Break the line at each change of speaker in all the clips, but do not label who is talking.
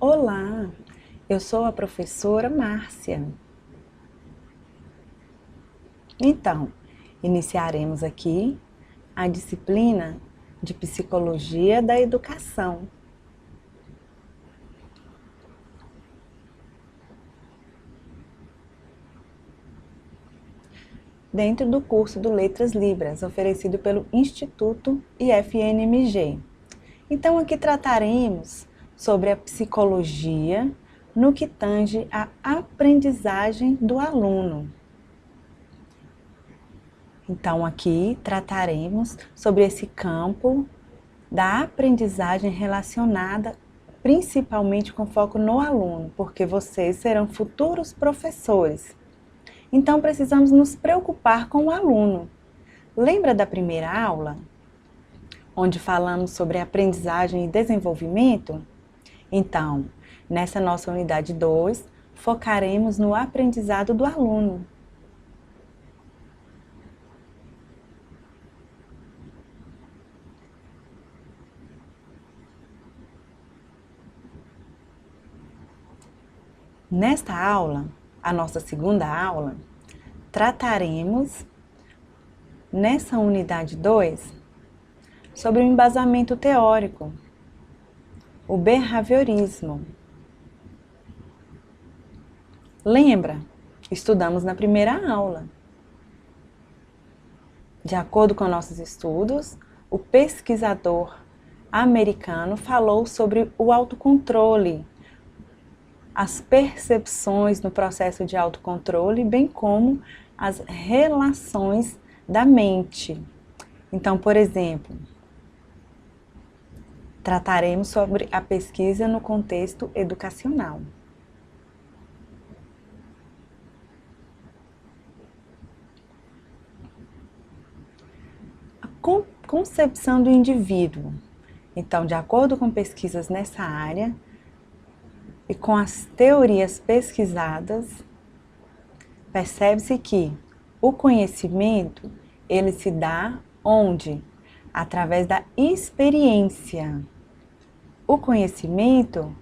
Olá, eu sou a professora Márcia. Então, iniciaremos aqui a disciplina de Psicologia da Educação. Dentro do curso do Letras Libras, oferecido pelo Instituto IFNMG. Então, aqui trataremos sobre a psicologia no que tange à aprendizagem do aluno. Então, aqui trataremos sobre esse campo da aprendizagem relacionada principalmente com foco no aluno, porque vocês serão futuros professores. Então, precisamos nos preocupar com o aluno. Lembra da primeira aula, onde falamos sobre aprendizagem e desenvolvimento? Então, nessa nossa unidade 2, focaremos no aprendizado do aluno. Nesta aula, a nossa segunda aula, trataremos, nessa unidade 2, sobre o embasamento teórico, o behaviorismo. Lembra? Estudamos na primeira aula. De acordo com nossos estudos, o pesquisador americano falou sobre o autocontrole, as percepções no processo de autocontrole, bem como as relações da mente. Então, por exemplo, trataremos sobre a pesquisa no contexto educacional. A concepção do indivíduo. Então, de acordo com pesquisas nessa área, e com as teorias pesquisadas, percebe-se que o conhecimento, ele se dá onde? Através da experiência. O conhecimento,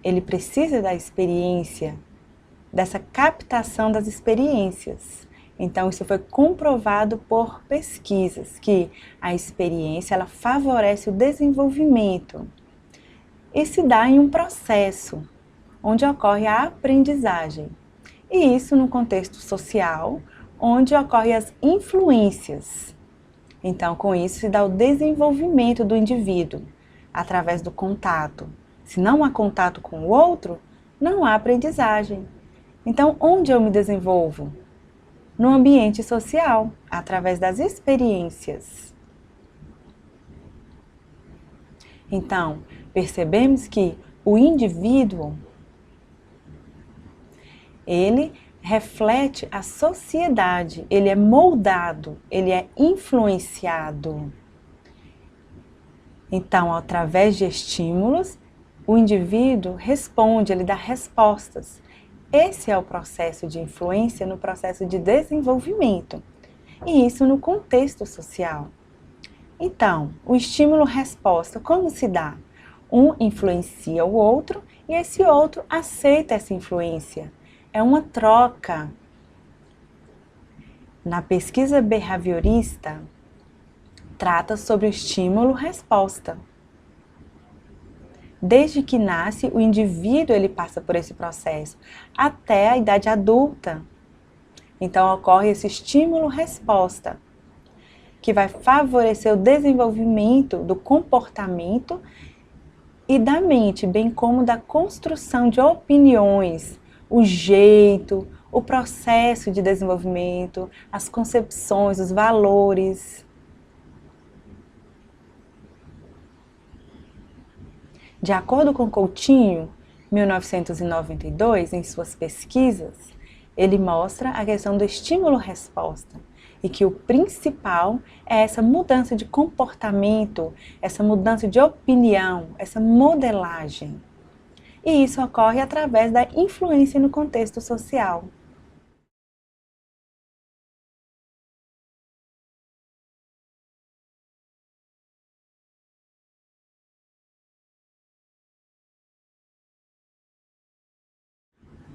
ele precisa da experiência, dessa captação das experiências. Então, isso foi comprovado por pesquisas, que a experiência, ela favorece o desenvolvimento e se dá em um processo onde ocorre a aprendizagem. E isso no contexto social, onde ocorrem as influências. Então, com isso se dá o desenvolvimento do indivíduo, através do contato. Se não há contato com o outro, não há aprendizagem. Então, onde eu me desenvolvo? No ambiente social, através das experiências. Então, percebemos que o indivíduo, ele reflete a sociedade, ele é moldado, ele é influenciado. Então, através de estímulos, o indivíduo responde, ele dá respostas. Esse é o processo de influência no processo de desenvolvimento, e isso no contexto social. Então, o estímulo-resposta, como se dá? Um influencia o outro e esse outro aceita essa influência. É uma troca. Na pesquisa behaviorista, trata sobre o estímulo-resposta. Desde que nasce, o indivíduo ele passa por esse processo até a idade adulta. Então, ocorre esse estímulo-resposta, que vai favorecer o desenvolvimento do comportamento e da mente, bem como da construção de opiniões, o jeito, o processo de desenvolvimento, as concepções, os valores. De acordo com Coutinho, 1992, em suas pesquisas, ele mostra a questão do estímulo-resposta e que o principal é essa mudança de comportamento, essa mudança de opinião, essa modelagem. E isso ocorre através da influência no contexto social.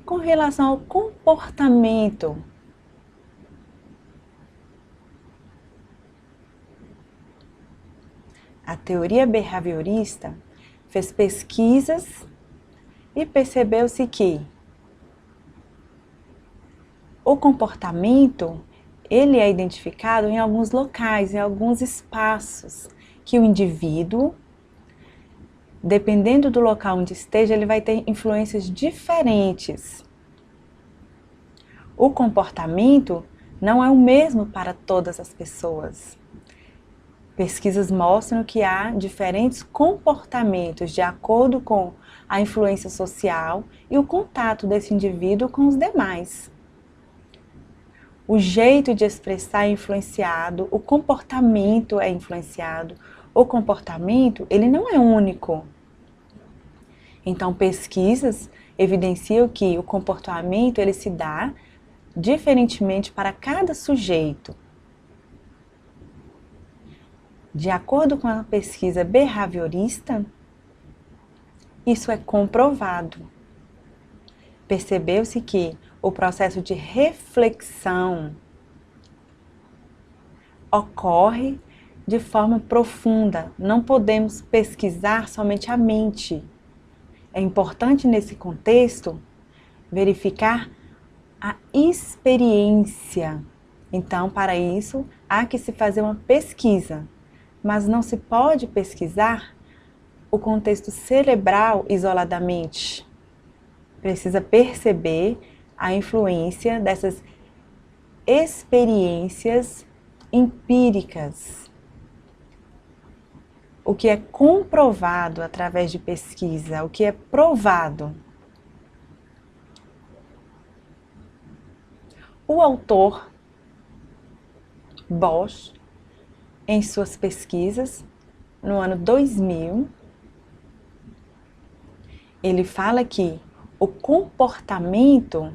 Com relação ao comportamento, a teoria behaviorista fez pesquisas e percebeu-se que o comportamento, ele é identificado em alguns locais, em alguns espaços, que o indivíduo, dependendo do local onde esteja, ele vai ter influências diferentes. O comportamento não é o mesmo para todas as pessoas. Pesquisas mostram que há diferentes comportamentos de acordo com a influência social e o contato desse indivíduo com os demais. O jeito de expressar é influenciado, o comportamento é influenciado. O comportamento, ele não é único. Então, pesquisas evidenciam que o comportamento, ele se dá diferentemente para cada sujeito. De acordo com a pesquisa behaviorista, isso é comprovado. Percebeu-se que o processo de reflexão ocorre de forma profunda. Não podemos pesquisar somente a mente. É importante nesse contexto verificar a experiência. Então, para isso, há que se fazer uma pesquisa, mas não se pode pesquisar o contexto cerebral isoladamente. Precisa perceber a influência dessas experiências empíricas. O que é comprovado através de pesquisa, o que é provado. O autor Bosch, em suas pesquisas, no ano 2000, ele fala que o comportamento,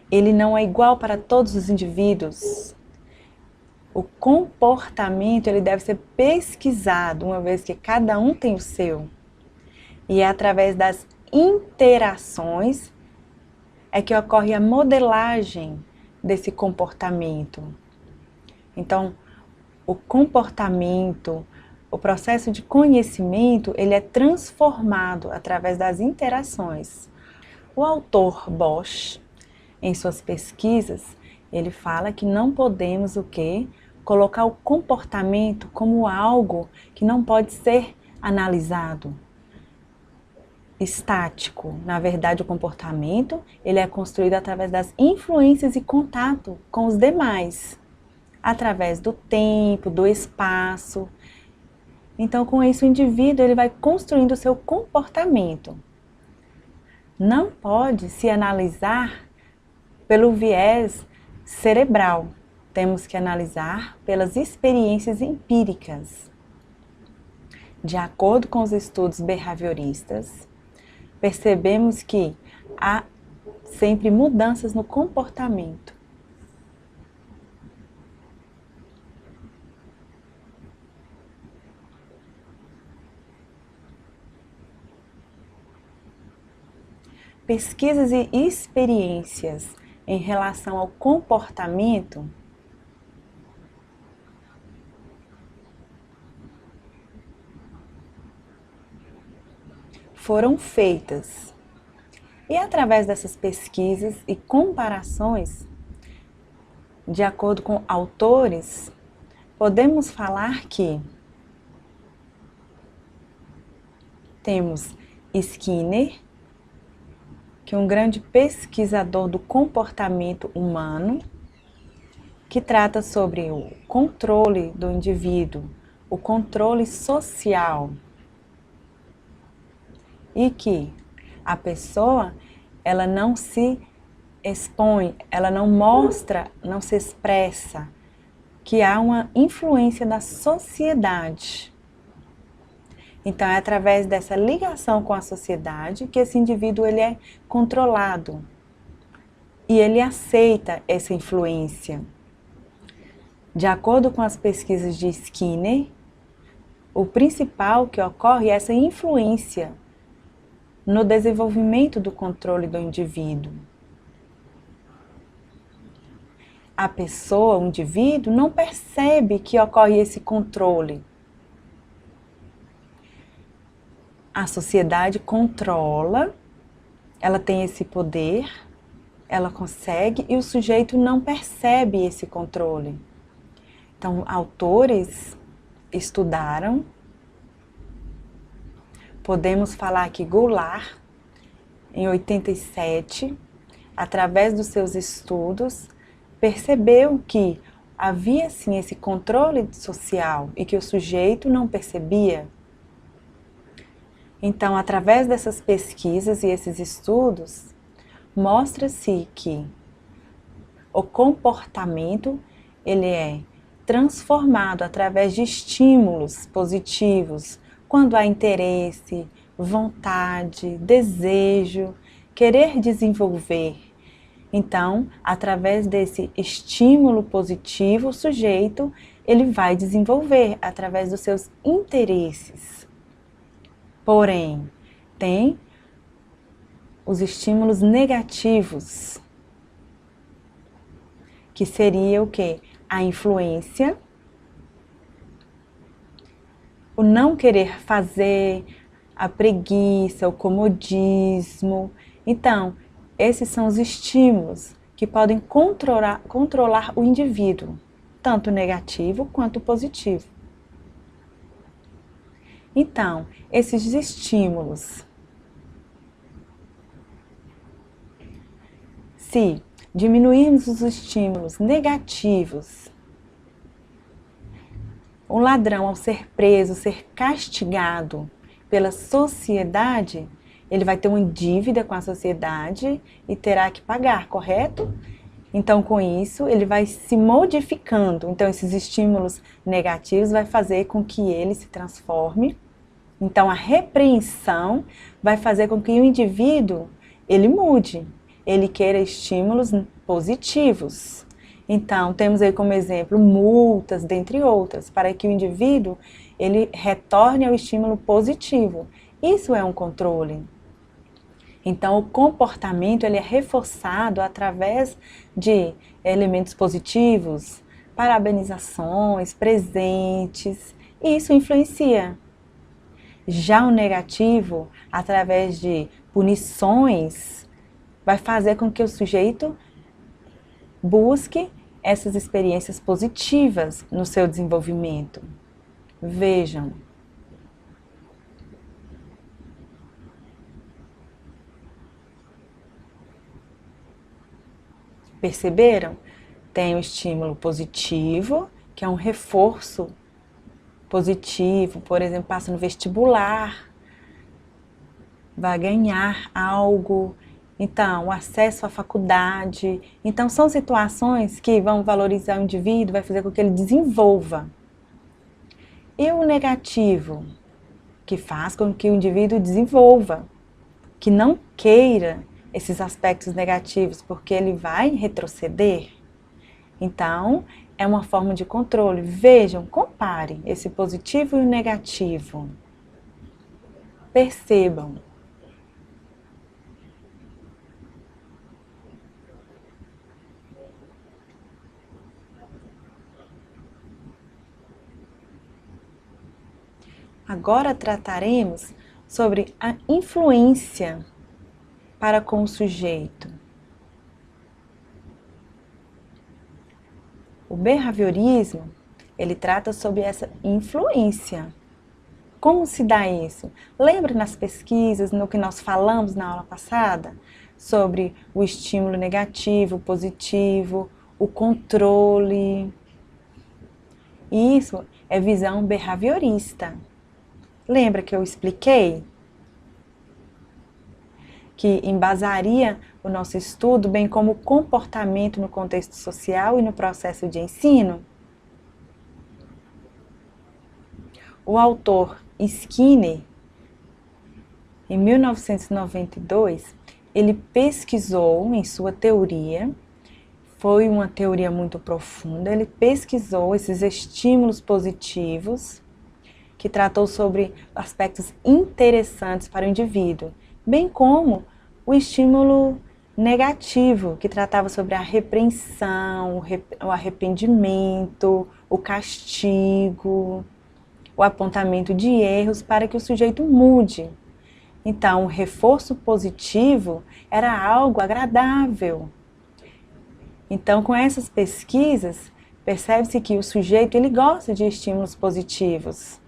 ele não é igual para todos os indivíduos. O comportamento, ele deve ser pesquisado, uma vez que cada um tem o seu. E é através das interações é que ocorre a modelagem desse comportamento. Então, o comportamento, o processo de conhecimento, ele é transformado através das interações. O autor Bosch, em suas pesquisas, ele fala que não podemos o quê? Colocar o comportamento como algo que não pode ser analisado, estático. Na verdade, o comportamento, ele é construído através das influências e contato com os demais, através do tempo, do espaço. Então, com isso, o indivíduo ele vai construindo o seu comportamento. Não pode se analisar pelo viés cerebral. Temos que analisar pelas experiências empíricas. De acordo com os estudos behavioristas, percebemos que há sempre mudanças no comportamento. Pesquisas e experiências em relação ao comportamento foram feitas. E através dessas pesquisas e comparações, de acordo com autores, podemos falar que temos Skinner, que é um grande pesquisador do comportamento humano, que trata sobre o controle do indivíduo, o controle social, e que a pessoa, ela não se expõe, ela não mostra, não se expressa, que há uma influência da sociedade. Então, é através dessa ligação com a sociedade que esse indivíduo ele é controlado e ele aceita essa influência. De acordo com as pesquisas de Skinner, o principal que ocorre é essa influência no desenvolvimento do controle do indivíduo. A pessoa, o indivíduo, não percebe que ocorre esse controle. A sociedade controla, ela tem esse poder, ela consegue e o sujeito não percebe esse controle. Então, autores estudaram, podemos falar que Goulart, em 87, através dos seus estudos, percebeu que havia sim esse controle social e que o sujeito não percebia. Então, através dessas pesquisas e esses estudos, mostra-se que o comportamento ele é transformado através de estímulos positivos, quando há interesse, vontade, desejo, querer desenvolver. Então, através desse estímulo positivo, o sujeito ele vai desenvolver através dos seus interesses. Porém, tem os estímulos negativos, que seria o quê? A influência, o não querer fazer, a preguiça, o comodismo. Então, esses são os estímulos que podem controlar o indivíduo, tanto negativo quanto positivo. Então, esses estímulos, se diminuirmos os estímulos negativos, o ladrão, ao ser preso, ser castigado pela sociedade, ele vai ter uma dívida com a sociedade e terá que pagar, correto? Então, com isso, ele vai se modificando. Então, esses estímulos negativos vai fazer com que ele se transforme. Então, a repreensão vai fazer com que o indivíduo, ele mude, ele queira estímulos positivos. Então, temos aí como exemplo multas, dentre outras, para que o indivíduo, ele retorne ao estímulo positivo. Isso é um controle. Então, o comportamento ele é reforçado através de elementos positivos, parabenizações, presentes, e isso influencia. Já o negativo, através de punições, vai fazer com que o sujeito busque essas experiências positivas no seu desenvolvimento. Vejam. Perceberam? Tem o estímulo positivo, que é um reforço positivo, por exemplo, passa no vestibular, vai ganhar algo, então, o acesso à faculdade. Então, são situações que vão valorizar o indivíduo, vai fazer com que ele desenvolva. E o negativo, que faz com que o indivíduo desenvolva, que não queira esses aspectos negativos, porque ele vai retroceder. Então, é uma forma de controle. Vejam, comparem esse positivo e o negativo. Percebam. Agora trataremos sobre a influência para com o sujeito. O behaviorismo, ele trata sobre essa influência. Como se dá isso? Lembra nas pesquisas, no que nós falamos na aula passada? Sobre o estímulo negativo, positivo, o controle. Isso é visão behaviorista. Lembra que eu expliquei? Que embasaria o nosso estudo, bem como o comportamento no contexto social e no processo de ensino? O autor Skinner, em 1992, ele pesquisou em sua teoria, foi uma teoria muito profunda, ele pesquisou esses estímulos positivos, que tratou sobre aspectos interessantes para o indivíduo, bem como o estímulo negativo, que tratava sobre a repreensão, o arrependimento, o castigo, o apontamento de erros para que o sujeito mude. Então, o reforço positivo era algo agradável. Então, com essas pesquisas, percebe-se que o sujeito ele gosta de estímulos positivos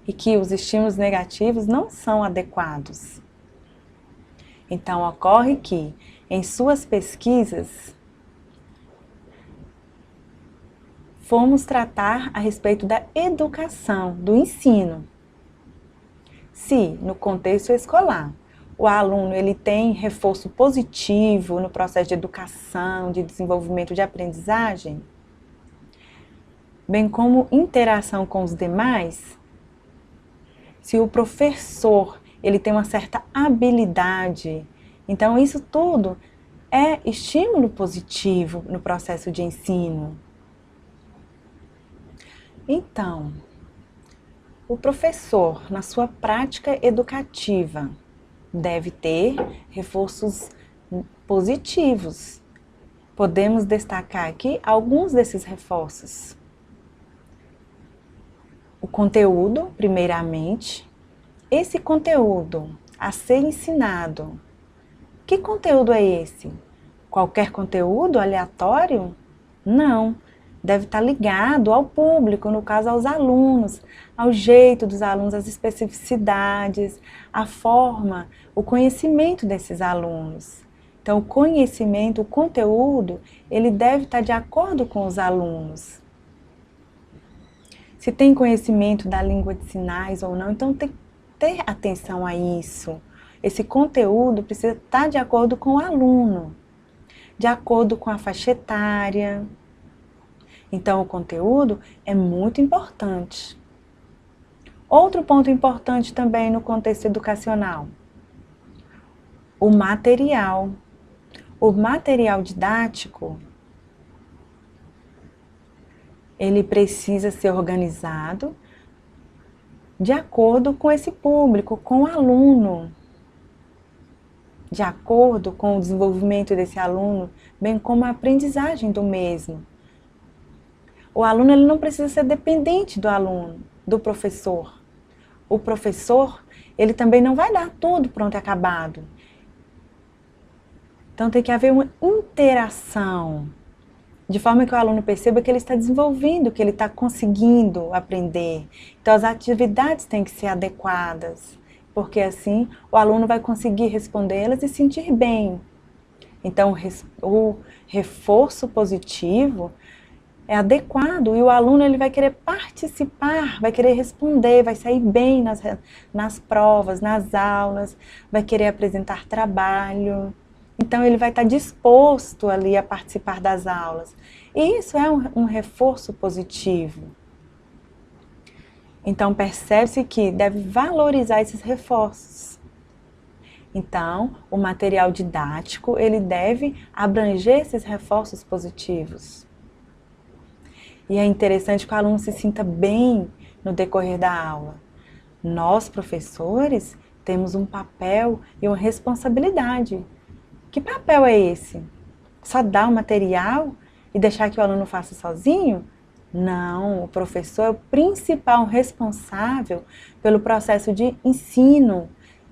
e que os estímulos negativos não são adequados. Então, ocorre que, em suas pesquisas, fomos tratar a respeito da educação, do ensino. Se, no contexto escolar, o aluno ele tem reforço positivo no processo de educação, de desenvolvimento de aprendizagem, bem como interação com os demais, se o professor ele tem uma certa habilidade, então isso tudo é estímulo positivo no processo de ensino. Então, o professor, na sua prática educativa, deve ter reforços positivos. Podemos destacar aqui alguns desses reforços. O conteúdo, primeiramente. Esse conteúdo a ser ensinado. Que conteúdo é esse? Qualquer conteúdo aleatório? Não. Deve estar ligado ao público, no caso aos alunos, ao jeito dos alunos, às especificidades, a forma, o conhecimento desses alunos. Então, o conhecimento, o conteúdo, ele deve estar de acordo com os alunos. Se tem conhecimento da língua de sinais ou não, então tem que ter atenção a isso. Esse conteúdo precisa estar de acordo com o aluno, de acordo com a faixa etária. Então, o conteúdo é muito importante. Outro ponto importante também no contexto educacional, o material. O material didático, ele precisa ser organizado de acordo com esse público, com o aluno, de acordo com o desenvolvimento desse aluno, bem como a aprendizagem do mesmo. O aluno ele não precisa ser dependente do aluno, do professor. O professor, ele também não vai dar tudo pronto e acabado. Então tem que haver uma interação, de forma que o aluno perceba que ele está desenvolvendo, que ele está conseguindo aprender. Então as atividades têm que ser adequadas, porque assim o aluno vai conseguir respondê-las e sentir bem. Então o reforço positivo é adequado e o aluno ele vai querer participar, vai querer responder, vai sair bem nas provas, nas aulas, vai querer apresentar trabalho. Então ele vai estar disposto ali a participar das aulas. E isso é um reforço positivo. Então percebe-se que deve valorizar esses reforços. Então o material didático ele deve abranger esses reforços positivos. E é interessante que o aluno se sinta bem no decorrer da aula. Nós, professores, temos um papel e uma responsabilidade. Que papel é esse? Só dar o material e deixar que o aluno faça sozinho? Não, o professor é o principal responsável pelo processo de ensino,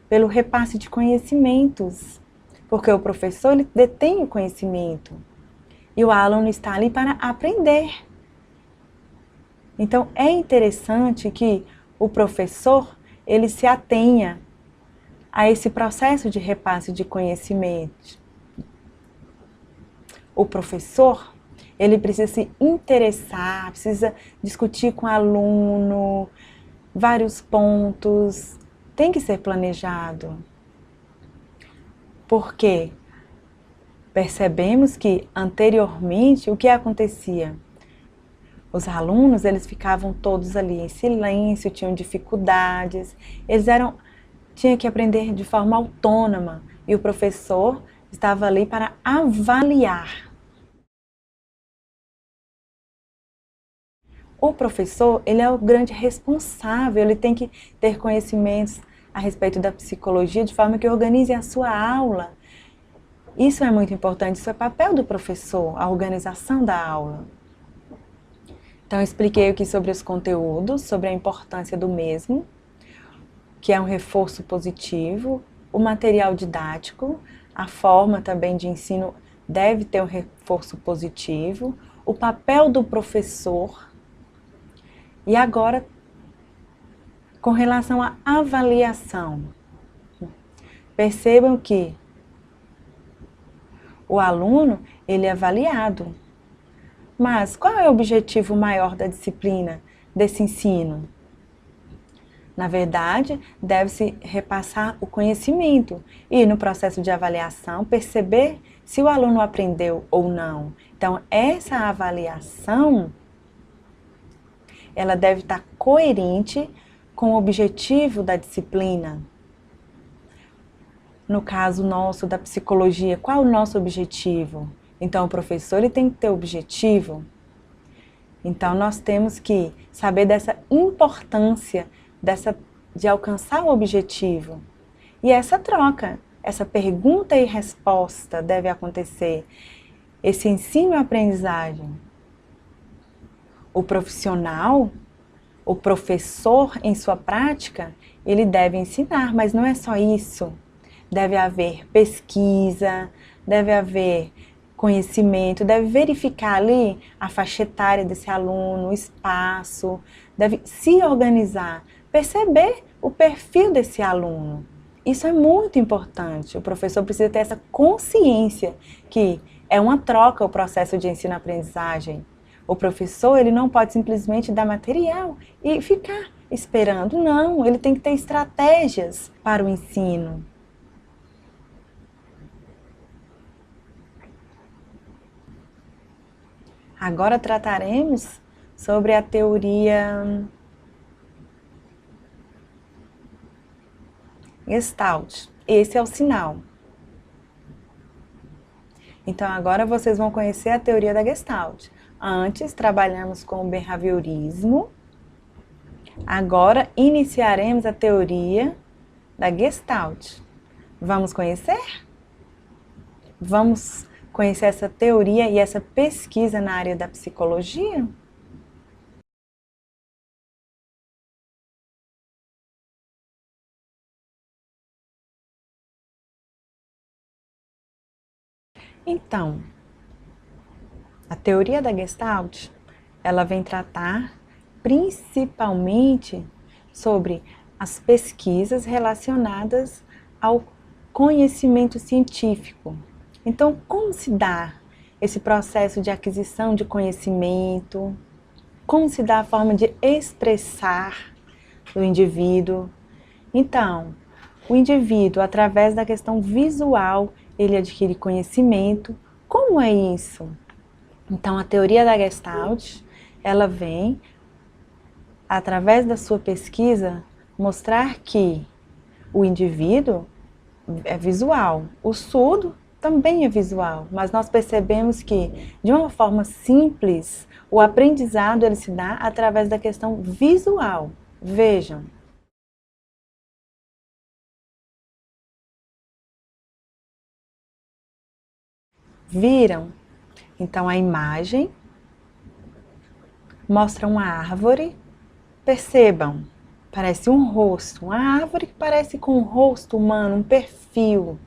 pelo repasse de conhecimentos. Porque o professor ele detém o conhecimento e o aluno está ali para aprender. Então, é interessante que o professor, ele se atenha a esse processo de repasse de conhecimento. O professor, ele precisa se interessar, precisa discutir com o aluno, vários pontos, tem que ser planejado. Por quê? Percebemos que, anteriormente, o que acontecia? Os alunos, eles ficavam todos ali em silêncio, tinham dificuldades, tinham que aprender de forma autônoma e o professor estava ali para avaliar. O professor, ele é o grande responsável, ele tem que ter conhecimentos a respeito da psicologia de forma que organize a sua aula. Isso é muito importante, isso é papel do professor, a organização da aula. Então, eu expliquei aqui sobre os conteúdos, sobre a importância do mesmo, que é um reforço positivo, o material didático, a forma também de ensino deve ter um reforço positivo, o papel do professor. E agora, com relação à avaliação, percebam que o aluno, ele é avaliado. Mas qual é o objetivo maior da disciplina, desse ensino? Na verdade, deve-se repassar o conhecimento e, no processo de avaliação, perceber se o aluno aprendeu ou não. Então, essa avaliação, ela deve estar coerente com o objetivo da disciplina. No caso nosso da psicologia, qual é o nosso objetivo? Então, o professor ele tem que ter objetivo. Então, nós temos que saber dessa importância de alcançar o objetivo. E essa troca, essa pergunta e resposta deve acontecer. Esse ensino e aprendizagem. O profissional, o professor em sua prática, ele deve ensinar, mas não é só isso. Deve haver pesquisa, deve haver conhecimento, deve verificar ali a faixa etária desse aluno, o espaço, deve se organizar, perceber o perfil desse aluno. Isso é muito importante. O professor precisa ter essa consciência que é uma troca o processo de ensino-aprendizagem. O professor ele não pode simplesmente dar material e ficar esperando. Não, ele tem que ter estratégias para o ensino. Agora trataremos sobre a teoria Gestalt. Esse é o sinal. Então agora vocês vão conhecer a teoria da Gestalt. Antes trabalhamos com o behaviorismo. Agora iniciaremos a teoria da Gestalt. Vamos conhecer? Vamos conhecer essa teoria e essa pesquisa na área da psicologia? Então, a teoria da Gestalt, ela vem tratar principalmente sobre as pesquisas relacionadas ao conhecimento científico. Então, como se dá esse processo de aquisição de conhecimento? Como se dá a forma de expressar do indivíduo? Então, o indivíduo, através da questão visual, ele adquire conhecimento. Como é isso? Então, a teoria da Gestalt, ela vem, através da sua pesquisa, mostrar que o indivíduo é visual, o surdo também é visual, mas nós percebemos que, de uma forma simples, o aprendizado ele se dá através da questão visual. Vejam. Viram? Então, a imagem mostra uma árvore. Percebam, parece um rosto, uma árvore que parece com um rosto humano, um perfil.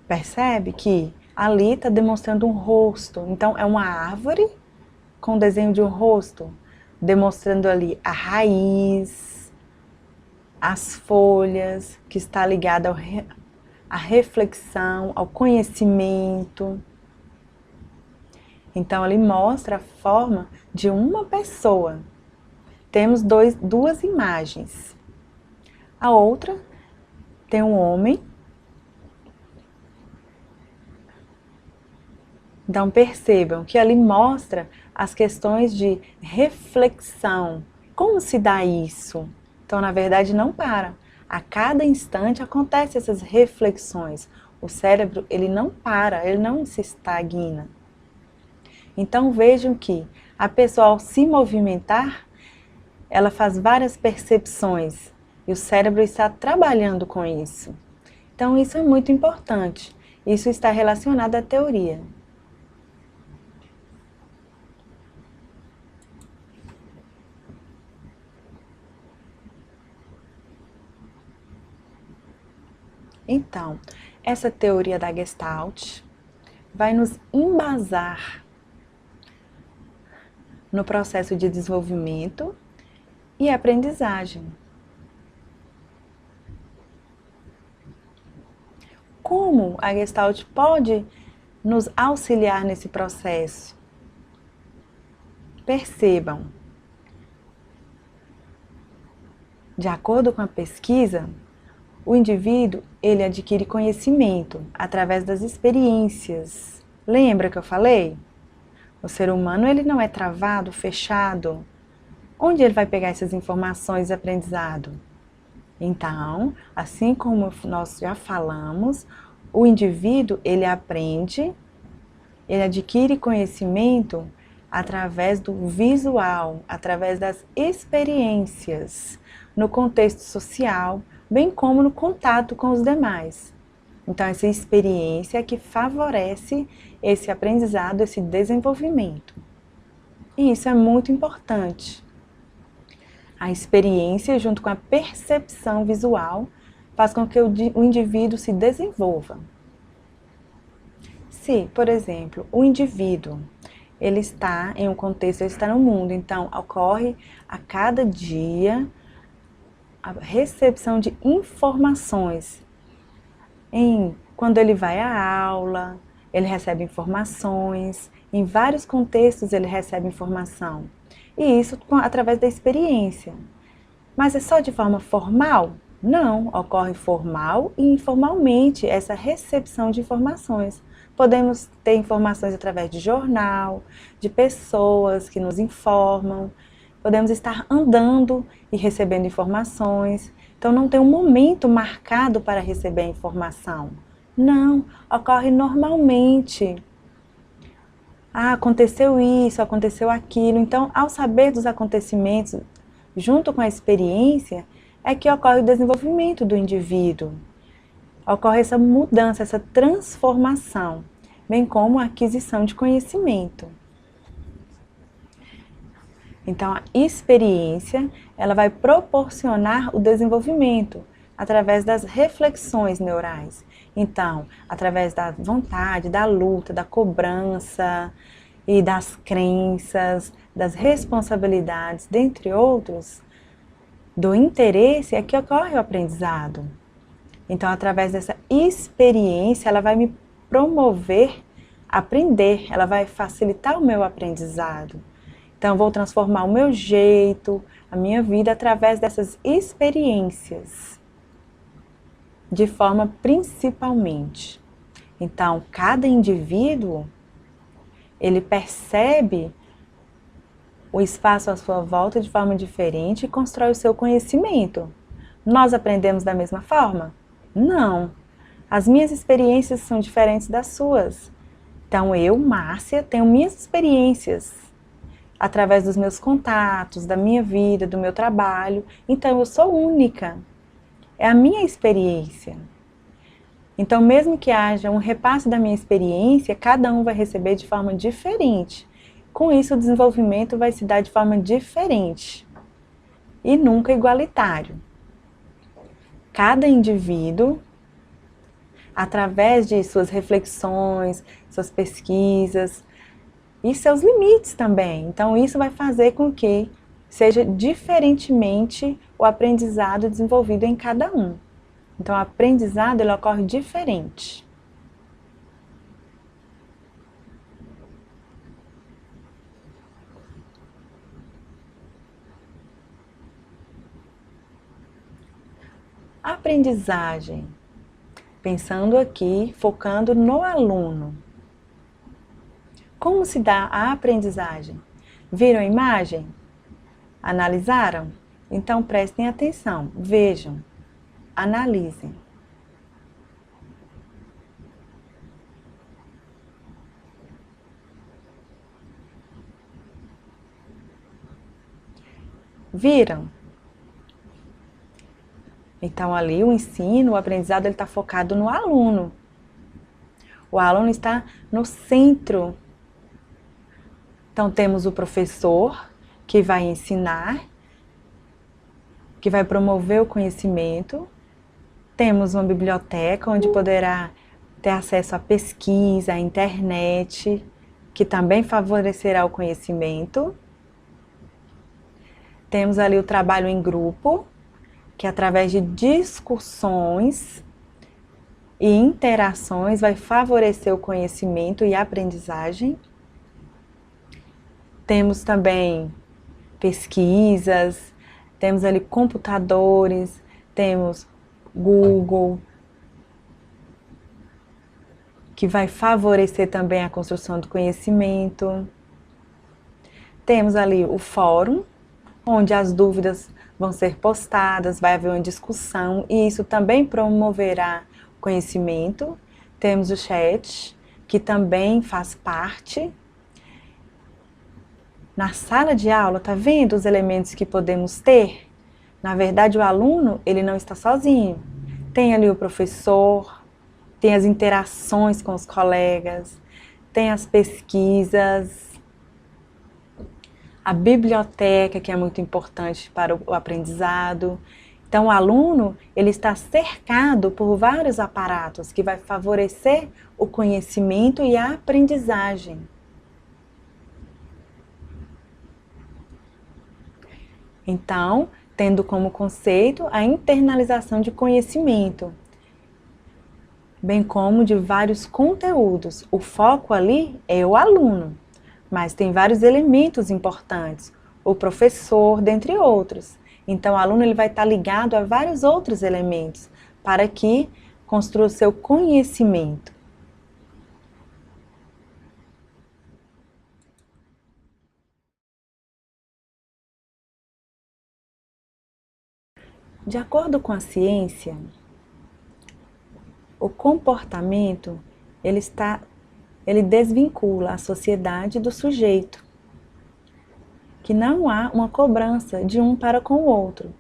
Percebe que ali está demonstrando um rosto. Então, é uma árvore com o desenho de um rosto, demonstrando ali a raiz, as folhas, que está ligada à reflexão, ao conhecimento. Então, ele mostra a forma de uma pessoa. Temos duas imagens. A outra tem um homem. Então, percebam que ali mostra as questões de reflexão. Como se dá isso? Então, na verdade, não para. A cada instante acontecem essas reflexões. O cérebro, ele não para, ele não se estagna. Então, vejam que a pessoa, ao se movimentar, ela faz várias percepções e o cérebro está trabalhando com isso. Então, isso é muito importante. Isso está relacionado à teoria. Então, essa teoria da Gestalt vai nos embasar no processo de desenvolvimento e aprendizagem. Como a Gestalt pode nos auxiliar nesse processo? Percebam, de acordo com a pesquisa, o indivíduo, ele adquire conhecimento através das experiências. Lembra que eu falei? O ser humano, ele não é travado, fechado. Onde ele vai pegar essas informações de aprendizado? Então, assim como nós já falamos, o indivíduo, ele aprende, ele adquire conhecimento através do visual, através das experiências, no contexto social, bem como no contato com os demais. Então, essa experiência é que favorece esse aprendizado, esse desenvolvimento. E isso é muito importante. A experiência, junto com a percepção visual, faz com que o indivíduo se desenvolva. Se, por exemplo, o indivíduo ele está em um contexto, ele está no mundo, então ocorre a cada dia a recepção de informações. Quando ele vai à aula, ele recebe informações, em vários contextos ele recebe informação. E isso através da experiência. Mas é só de forma formal? Não, ocorre formal e informalmente essa recepção de informações. Podemos ter informações através de jornal, de pessoas que nos informam, podemos estar andando e recebendo informações. Então não tem um momento marcado para receber a informação. Não, ocorre normalmente. Ah, aconteceu isso, aconteceu aquilo. Então, ao saber dos acontecimentos, junto com a experiência, é que ocorre o desenvolvimento do indivíduo. Ocorre essa mudança, essa transformação, bem como a aquisição de conhecimento. Então, a experiência, ela vai proporcionar o desenvolvimento através das reflexões neurais. Então, através da vontade, da luta, da cobrança e das crenças, das responsabilidades, dentre outros, do interesse é que ocorre o aprendizado. Então, através dessa experiência, ela vai me promover a aprender, ela vai facilitar o meu aprendizado. Então, vou transformar o meu jeito, a minha vida através dessas experiências, de forma principalmente. Então, cada indivíduo, ele percebe o espaço à sua volta de forma diferente e constrói o seu conhecimento. Nós aprendemos da mesma forma? Não. As minhas experiências são diferentes das suas. Então, eu, Márcia, tenho minhas experiências através dos meus contatos, da minha vida, do meu trabalho. Então, eu sou única. É a minha experiência. Então, mesmo que haja um repasse da minha experiência, cada um vai receber de forma diferente. Com isso, o desenvolvimento vai se dar de forma diferente e nunca igualitário. Cada indivíduo, através de suas reflexões, suas pesquisas e seus limites também. Então, isso vai fazer com que seja diferentemente o aprendizado desenvolvido em cada um. Então, o aprendizado ele ocorre diferente. Aprendizagem. Pensando aqui, focando no aluno. Como se dá a aprendizagem? Viram a imagem? Analisaram? Então prestem atenção, vejam, analisem. Viram? Então ali o ensino, o aprendizado, ele está focado no aluno. O aluno está no centro. Então temos o professor que vai ensinar, que vai promover o conhecimento. Temos uma biblioteca onde poderá ter acesso à pesquisa, à internet, que também favorecerá o conhecimento. Temos ali o trabalho em grupo, que através de discussões e interações vai favorecer o conhecimento e a aprendizagem. Temos também pesquisas, temos ali computadores, temos Google, que vai favorecer também a construção do conhecimento. Temos ali o fórum, onde as dúvidas vão ser postadas, vai haver uma discussão e isso também promoverá o conhecimento. Temos o chat, que também faz parte. Na sala de aula, tá vendo os elementos que podemos ter? Na verdade, o aluno, ele não está sozinho. Tem ali o professor, tem as interações com os colegas, tem as pesquisas, a biblioteca, que é muito importante para o aprendizado. Então, o aluno, ele está cercado por vários aparatos que vai favorecer o conhecimento e a aprendizagem. Então, tendo como conceito a internalização de conhecimento, bem como de vários conteúdos. O foco ali é o aluno, mas tem vários elementos importantes, o professor, dentre outros. Então, o aluno ele vai estar ligado a vários outros elementos para que construa o seu conhecimento. De acordo com a ciência, o comportamento ele desvincula a sociedade do sujeito, que não há uma cobrança de um para com o outro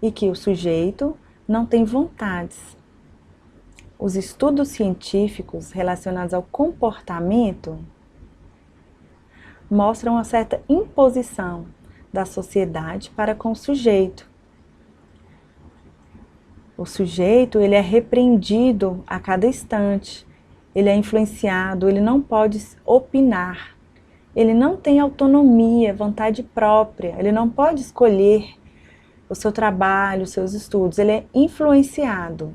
e que o sujeito não tem vontades. Os estudos científicos relacionados ao comportamento mostram uma certa imposição da sociedade para com o sujeito. O sujeito, ele é repreendido a cada instante, ele é influenciado, ele não pode opinar, ele não tem autonomia, vontade própria, ele não pode escolher o seu trabalho, os seus estudos, ele é influenciado,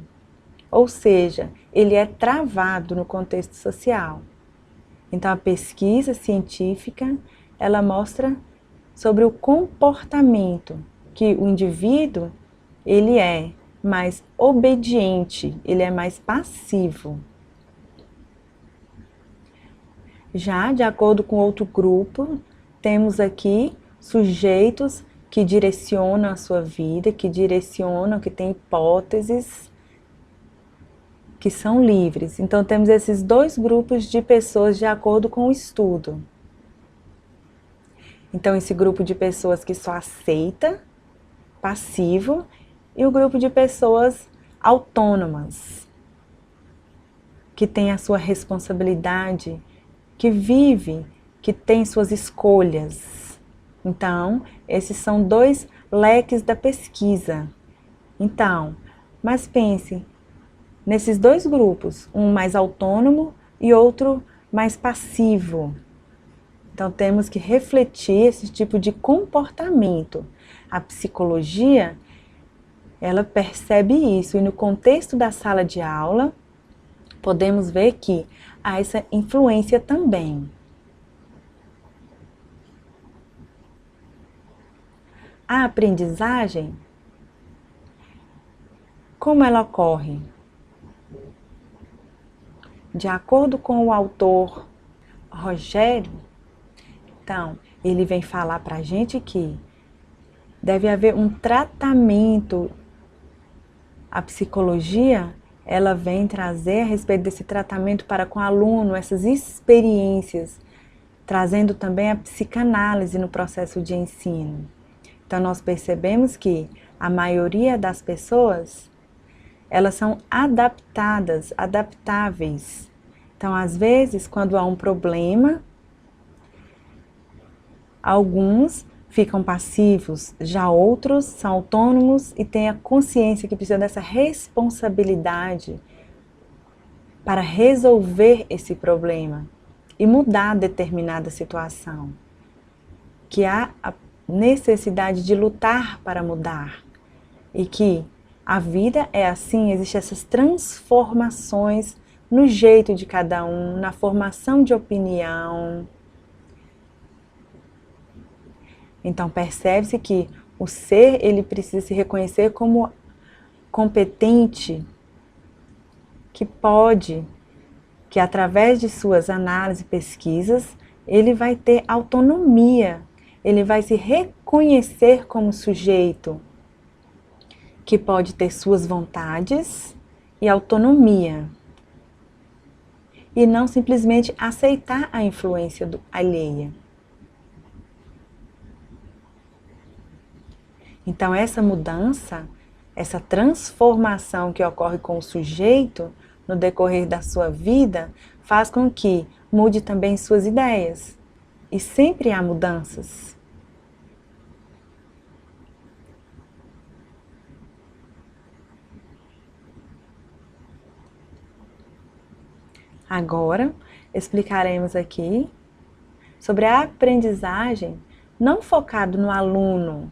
ou seja, ele é travado no contexto social. Então a pesquisa científica, ela mostra sobre o comportamento, que o indivíduo, ele é mais obediente, ele é mais passivo. Já de acordo com outro grupo, temos aqui sujeitos que direcionam a sua vida, que direcionam, que têm hipóteses, que são livres. Então temos esses dois grupos de pessoas de acordo com o estudo. Então esse grupo de pessoas que só aceita, passivo, e o grupo de pessoas autônomas, que tem a sua responsabilidade, que vive, que tem suas escolhas. Então, esses são dois leques da pesquisa. Então, mas pense nesses dois grupos, um mais autônomo e outro mais passivo. Então, temos que refletir esse tipo de comportamento. A psicologia, ela percebe isso, e no contexto da sala de aula, podemos ver que há essa influência também. A aprendizagem, como ela ocorre? De acordo com o autor Rogério, então, ele vem falar para a gente que deve haver um tratamento. A psicologia, ela vem trazer a respeito desse tratamento para com o aluno, essas experiências, trazendo também a psicanálise no processo de ensino. Então nós percebemos que a maioria das pessoas, elas são adaptadas, adaptáveis. Então, às vezes, quando há um problema, alguns ficam passivos, já outros são autônomos e têm a consciência que precisam dessa responsabilidade para resolver esse problema e mudar determinada situação, que há a necessidade de lutar para mudar e que a vida é assim, existem essas transformações no jeito de cada um, na formação de opinião. Então percebe-se que o ser, ele precisa se reconhecer como competente, que pode, que através de suas análises e pesquisas, ele vai ter autonomia, ele vai se reconhecer como sujeito, que pode ter suas vontades e autonomia, e não simplesmente aceitar a influência alheia. Então essa mudança, essa transformação que ocorre com o sujeito no decorrer da sua vida, faz com que mude também suas ideias. E sempre há mudanças. Agora, explicaremos aqui sobre a aprendizagem não focado no aluno,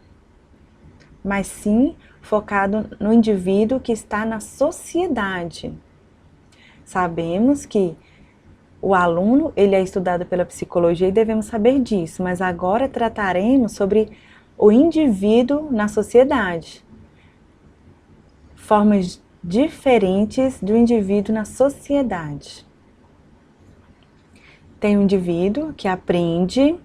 mas sim focado no indivíduo que está na sociedade. Sabemos que o aluno, ele é estudado pela psicologia e devemos saber disso, mas agora trataremos sobre o indivíduo na sociedade. Formas diferentes do indivíduo na sociedade. Tem um indivíduo que aprende,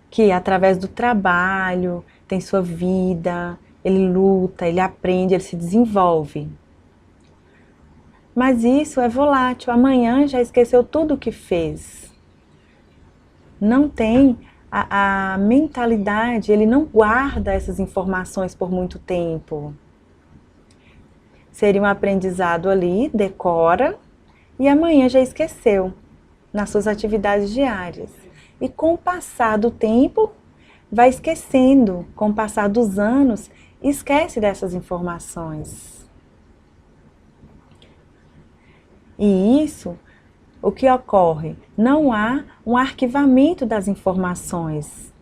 que através do trabalho, tem sua vida, ele luta, ele aprende, ele se desenvolve. Mas isso é volátil, amanhã já esqueceu tudo o que fez. Não tem a mentalidade, ele não guarda essas informações por muito tempo. Seria um aprendizado ali, decora, e amanhã já esqueceu nas suas atividades diárias. E com o passar do tempo, vai esquecendo, com o passar dos anos, esquece dessas informações. E isso, o que ocorre? Não há um arquivamento das informações.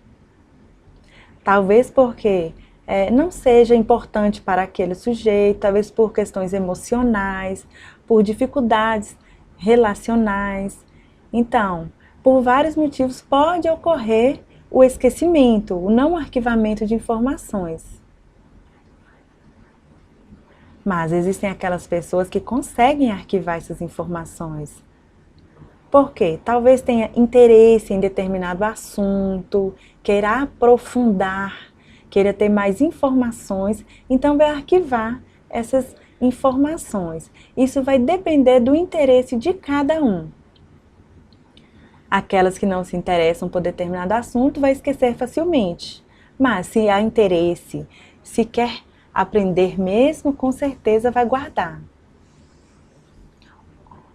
Talvez porque não seja importante para aquele sujeito, talvez por questões emocionais, por dificuldades relacionais. Então, por vários motivos pode ocorrer o esquecimento, o não arquivamento de informações. Mas existem aquelas pessoas que conseguem arquivar essas informações. Por quê? Talvez tenha interesse em determinado assunto, queira aprofundar, queira ter mais informações, então vai arquivar essas informações. Isso vai depender do interesse de cada um. Aquelas que não se interessam por determinado assunto vai esquecer facilmente. Mas se há interesse, se quer aprender mesmo, com certeza vai guardar.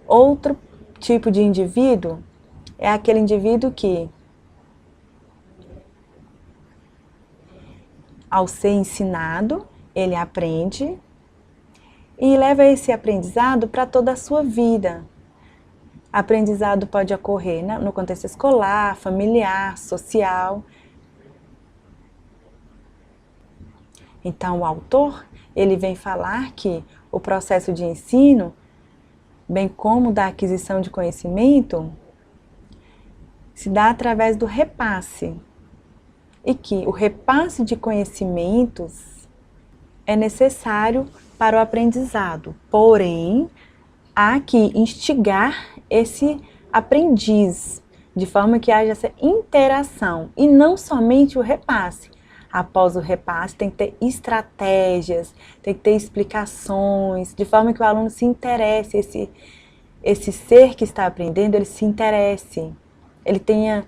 Outro tipo de indivíduo é aquele indivíduo que, ao ser ensinado, ele aprende e leva esse aprendizado para toda a sua vida. Aprendizado pode ocorrer no contexto escolar, familiar, social. Então, o autor, ele vem falar que o processo de ensino, bem como da aquisição de conhecimento, se dá através do repasse. E que o repasse de conhecimentos é necessário para o aprendizado. Porém, há que instigar esse aprendiz, de forma que haja essa interação e não somente o repasse. Após o repasse tem que ter estratégias, tem que ter explicações, de forma que o aluno se interesse, esse ser que está aprendendo, ele se interesse, ele tenha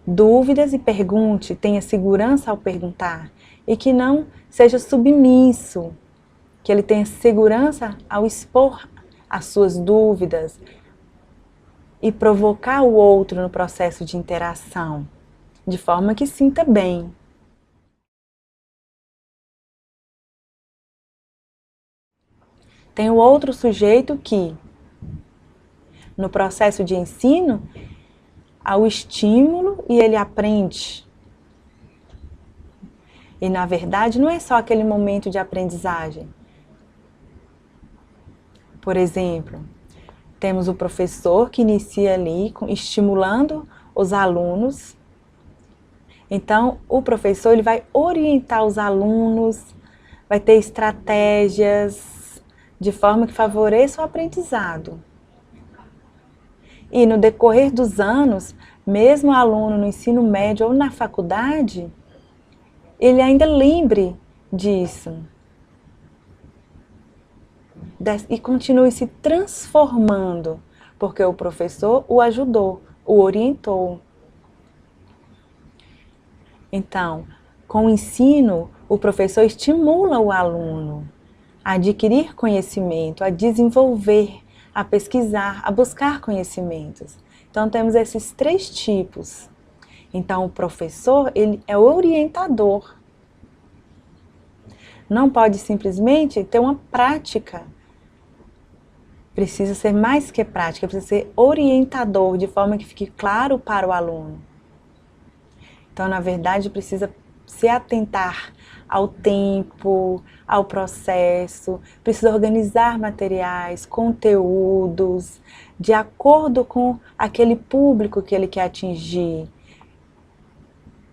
dúvidas e pergunte, tenha segurança ao perguntar e que não seja submisso, que ele tenha segurança ao expor as suas dúvidas e provocar o outro no processo de interação, de forma que sinta bem. Tem o outro sujeito que, no processo de ensino, há o estímulo e ele aprende. E, na verdade, não é só aquele momento de aprendizagem. Por exemplo, temos o professor que inicia ali estimulando os alunos. Então, o professor ele vai orientar os alunos, vai ter estratégias de forma que favoreça o aprendizado. E no decorrer dos anos, mesmo o aluno no ensino médio ou na faculdade, ele ainda lembre disso. E continue se transformando, porque o professor o ajudou, o orientou. Então, com o ensino, o professor estimula o aluno a adquirir conhecimento, a desenvolver, a pesquisar, a buscar conhecimentos. Então, temos esses 3 tipos. Então, o professor, ele é o orientador. Não pode simplesmente ter uma prática. Precisa ser mais que prática, precisa ser orientador, de forma que fique claro para o aluno. Então, na verdade, precisa se atentar ao tempo, ao processo, precisa organizar materiais, conteúdos, de acordo com aquele público que ele quer atingir.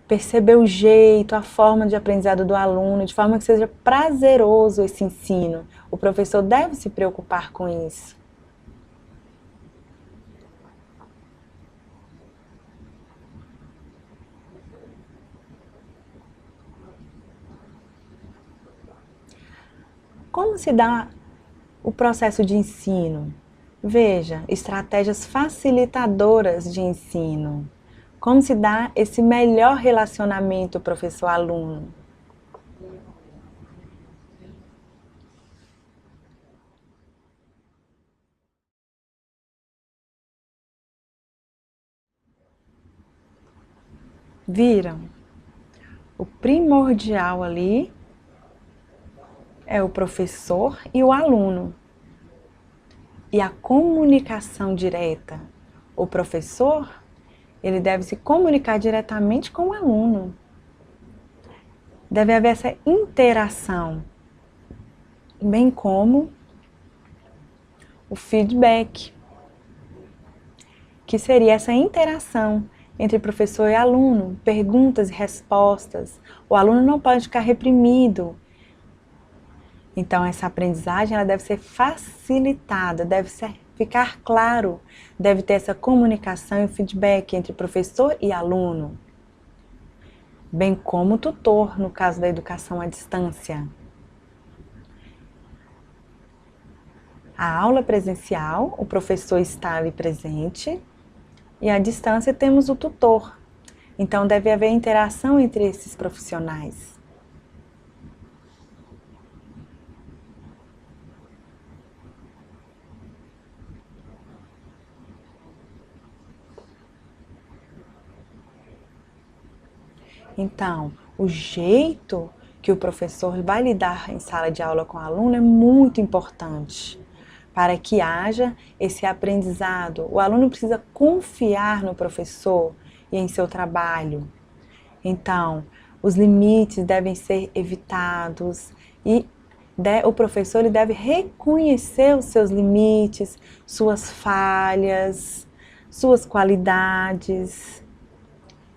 Perceber o jeito, a forma de aprendizado do aluno, de forma que seja prazeroso esse ensino. O professor deve se preocupar com isso. Como se dá o processo de ensino? Veja, estratégias facilitadoras de ensino. Como se dá esse melhor relacionamento professor-aluno? Viram? O primordial ali é o professor e o aluno. E a comunicação direta. O professor, ele deve se comunicar diretamente com o aluno. Deve haver essa interação, bem como o feedback, que seria essa interação entre professor e aluno, perguntas e respostas. O aluno não pode ficar reprimido. Então, essa aprendizagem ela deve ser facilitada, ficar claro, deve ter essa comunicação e feedback entre professor e aluno, bem como tutor, no caso da educação à distância. A aula presencial, o professor está ali presente, e à distância temos o tutor. Então, deve haver interação entre esses profissionais. Então, o jeito que o professor vai lidar em sala de aula com o aluno é muito importante para que haja esse aprendizado. O aluno precisa confiar no professor e em seu trabalho. Então, os limites devem ser evitados e o professor ele deve reconhecer os seus limites, suas falhas, suas qualidades.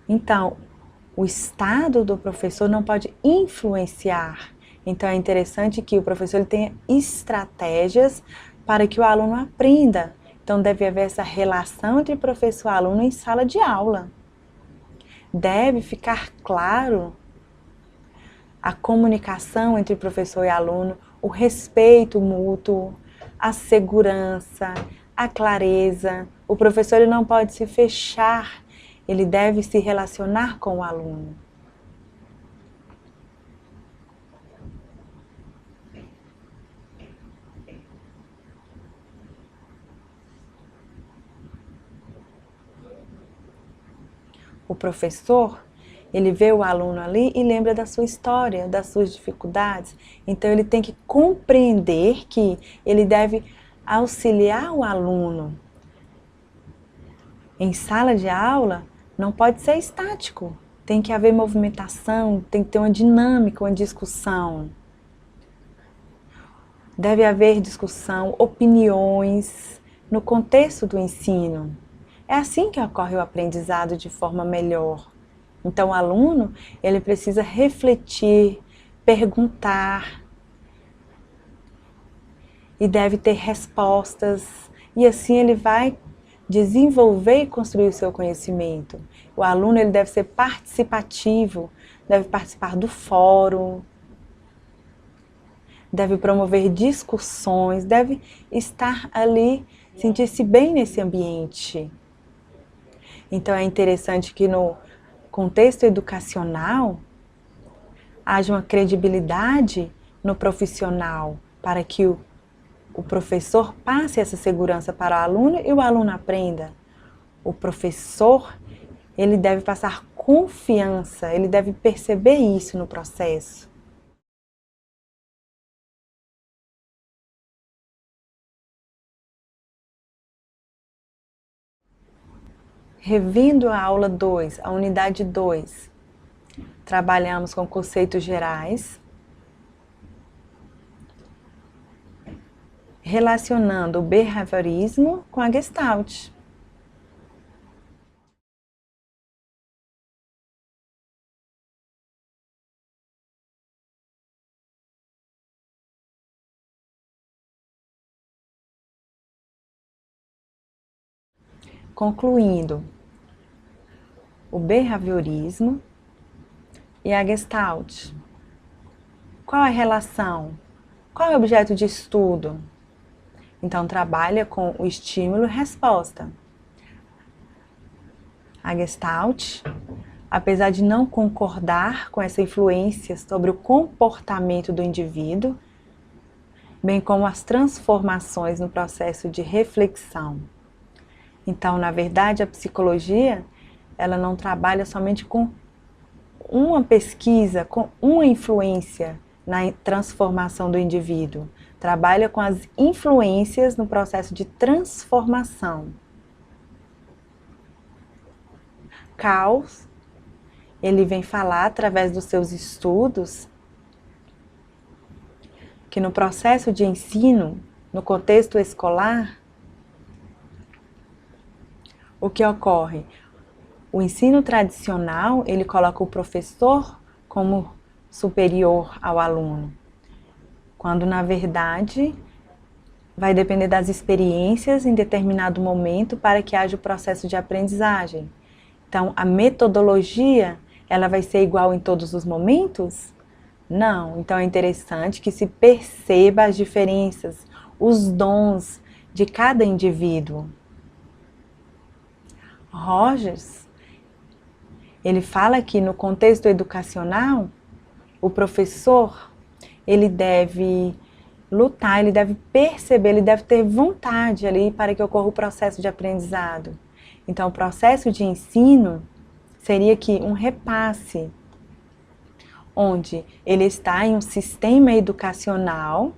Então, o estado do professor não pode influenciar. Então, é interessante que o professor ele tenha estratégias para que o aluno aprenda. Então, deve haver essa relação entre professor e aluno em sala de aula. Deve ficar claro a comunicação entre professor e aluno, o respeito mútuo, a segurança, a clareza. O professor ele não pode se fechar ele deve se relacionar com o aluno. O professor, ele vê o aluno ali e lembra da sua história, das suas dificuldades. Então, ele tem que compreender que ele deve auxiliar o aluno. Em sala de aula, não pode ser estático. Tem que haver movimentação, tem que ter uma dinâmica, uma discussão. Deve haver discussão, opiniões no contexto do ensino. É assim que ocorre o aprendizado de forma melhor. Então, o aluno, ele precisa refletir, perguntar e deve ter respostas. E assim ele vai desenvolver e construir o seu conhecimento. O aluno, ele deve ser participativo, deve participar do fórum, deve promover discussões, deve estar ali, sentir-se bem nesse ambiente. Então, é interessante que no contexto educacional haja uma credibilidade no profissional para que o professor passe essa segurança para o aluno e o aluno aprenda. O professor, ele deve passar confiança, ele deve perceber isso no processo. Revendo a aula 2, a unidade 2, trabalhamos com conceitos gerais, relacionando o behaviorismo com a Gestalt. Concluindo, o behaviorismo e a Gestalt. Qual a relação? Qual é o objeto de estudo? Então, trabalha com o estímulo e resposta. A Gestalt, apesar de não concordar com essa influência sobre o comportamento do indivíduo, bem como as transformações no processo de reflexão. Então, na verdade, a psicologia, ela não trabalha somente com uma pesquisa, com uma influência na transformação do indivíduo. Trabalha com as influências no processo de transformação. Caus, ele vem falar através dos seus estudos que no processo de ensino, no contexto escolar, o que ocorre? O ensino tradicional, ele coloca o professor como superior ao aluno, quando na verdade vai depender das experiências em determinado momento para que haja o processo de aprendizagem. Então, a metodologia, ela vai ser igual em todos os momentos? Não. Então, é interessante que se perceba as diferenças, os dons de cada indivíduo. Rogers, ele fala que no contexto educacional, o professor, ele deve lutar, ele deve perceber, ele deve ter vontade ali para que ocorra o processo de aprendizado. Então, o processo de ensino seria que um repasse, onde ele está em um sistema educacional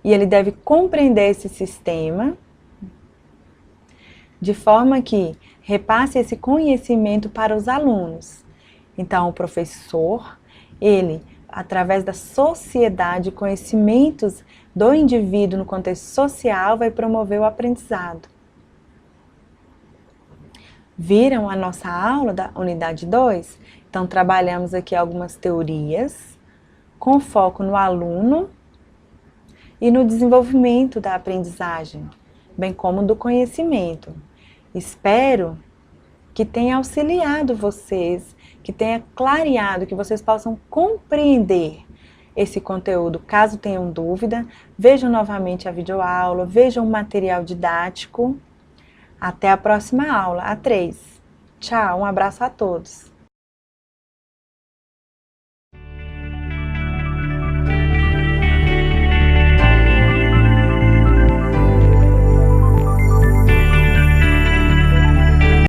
e ele deve compreender esse sistema de forma que repasse esse conhecimento para os alunos. Então, o professor, ele, através da sociedade, conhecimentos do indivíduo no contexto social, vai promover o aprendizado. Viram a nossa aula da unidade 2? Então, trabalhamos aqui algumas teorias com foco no aluno e no desenvolvimento da aprendizagem, bem como do conhecimento. Espero que tenha auxiliado vocês, que tenha clareado, que vocês possam compreender esse conteúdo. Caso tenham dúvida, vejam novamente a videoaula, vejam o material didático. Até a próxima aula, a 3. Tchau, um abraço a todos.